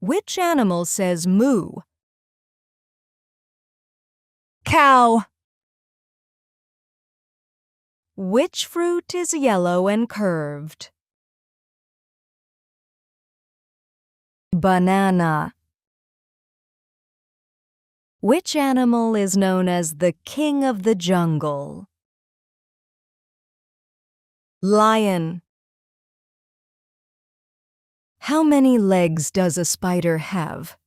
Which animal says moo? Cow. Which fruit is yellow and curved? Banana. Which animal is known as the king of the jungle? Lion. How many legs does a spider have?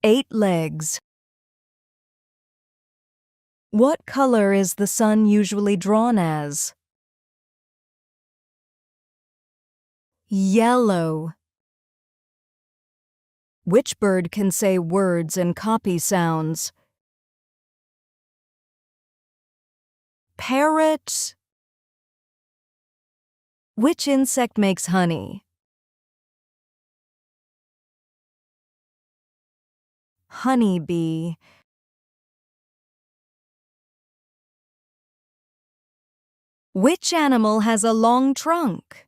8 legs. What color is the sun usually drawn as? Yellow. Which bird can say words and copy sounds? Parrot. Which insect makes honey? Honeybee. Which animal has a long trunk?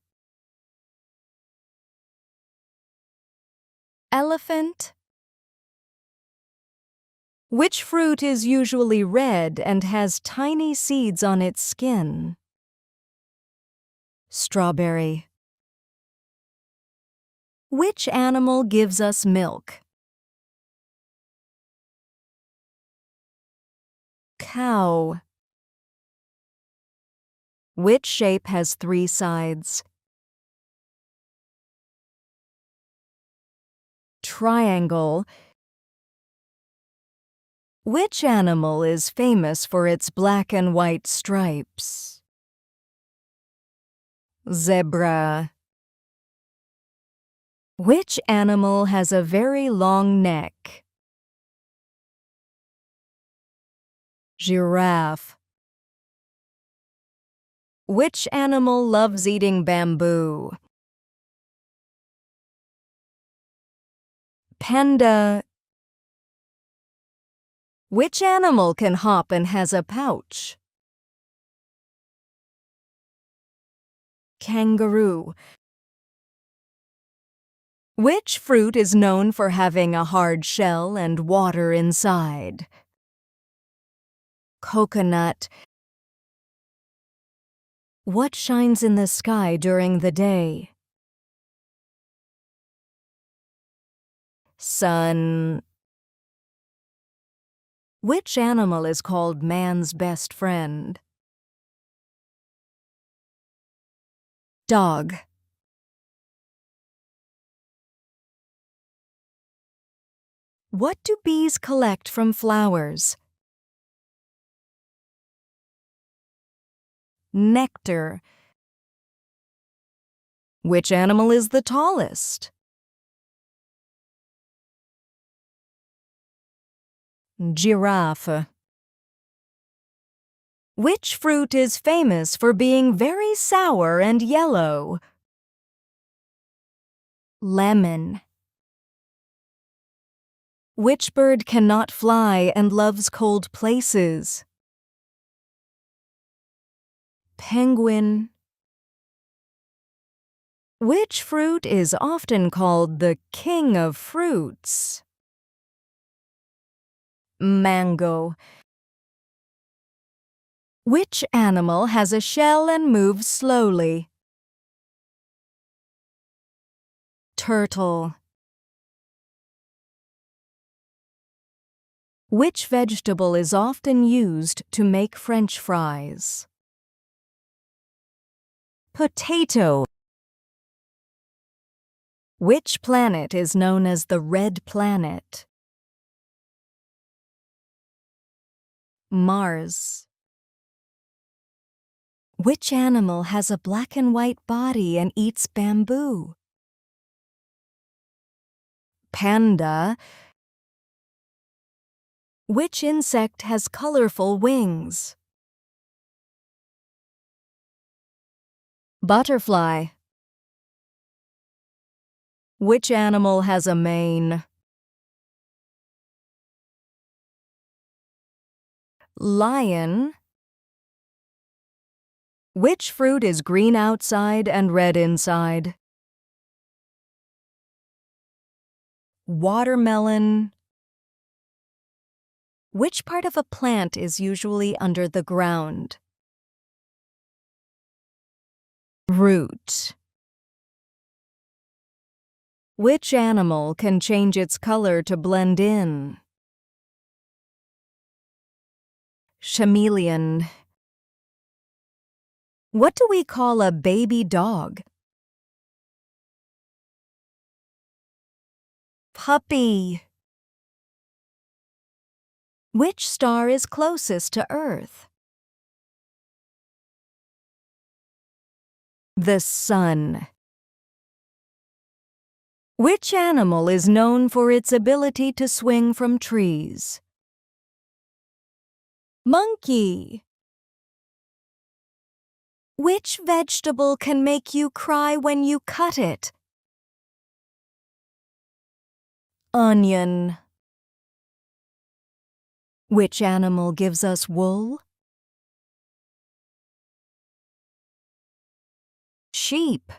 Elephant. Which fruit is usually red and has tiny seeds on its skin? Strawberry. Which animal gives us milk? Cow. Which shape has 3 sides? Triangle. Which animal is famous for its black and white stripes? Zebra. Which animal has a very long neck? Giraffe. Which animal loves eating bamboo? Panda. Which animal can hop and has a pouch? Kangaroo. Which fruit is known for having a hard shell and water inside? Coconut. What shines in the sky during the day? Sun. Which animal is called man's best friend? Dog. What do bees collect from flowers? Nectar. Which animal is the tallest? Giraffe. Which fruit is famous for being very sour and yellow? Lemon. Which bird cannot fly and loves cold places? Penguin. Which fruit is often called the king of fruits? Mango. Which animal has a shell and moves slowly? Turtle. Which vegetable is often used to make French fries? Potato. Which planet is known as the red planet? Mars. Which animal has a black and white body and eats bamboo? Panda. Which insect has colorful wings? Butterfly. Which animal has a mane? Lion. Which fruit is green outside and red inside? watermelon. Which part of a plant is usually under the ground? Root. Which animal can change its color to blend in? Chameleon. What do we call a baby dog? Puppy. Which star is closest to Earth? The sun. Which animal is known for its ability to swing from trees? Monkey. Which vegetable can make you cry when you cut it? Onion. Which animal gives us wool? Sheep.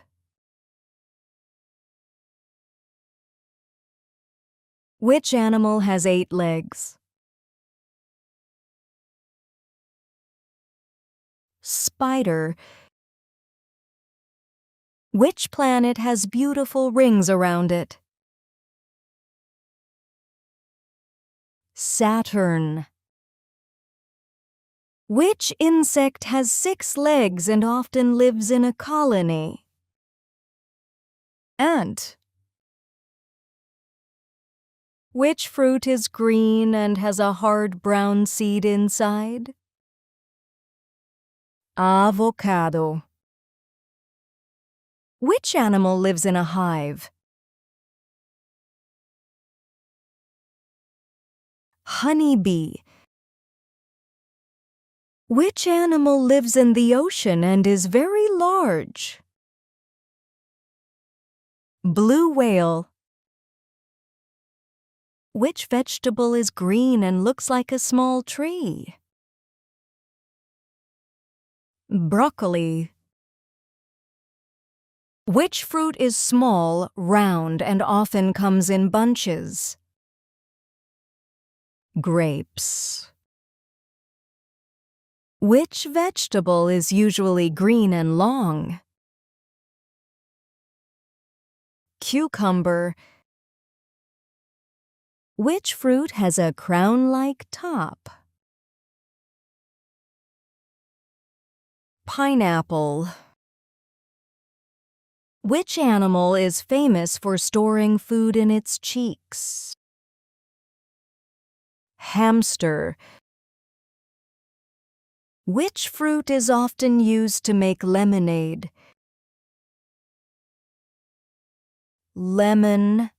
Which animal has 8 legs? Spider. Which planet has beautiful rings around it? Saturn. Which insect has 6 legs and often lives in a colony? Ant. Which fruit is green and has a hard brown seed inside? Avocado. Which animal lives in a hive? Honeybee. Which animal lives in the ocean and is very large? Blue whale. Which vegetable is green and looks like a small tree? Broccoli. Which fruit is small, round, and often comes in bunches? Grapes. Which vegetable is usually green and long? Cucumber. Which fruit has a crown-like top? Pineapple. Which animal is famous for storing food in its cheeks? Hamster. Which fruit is often used to make lemonade? Lemon.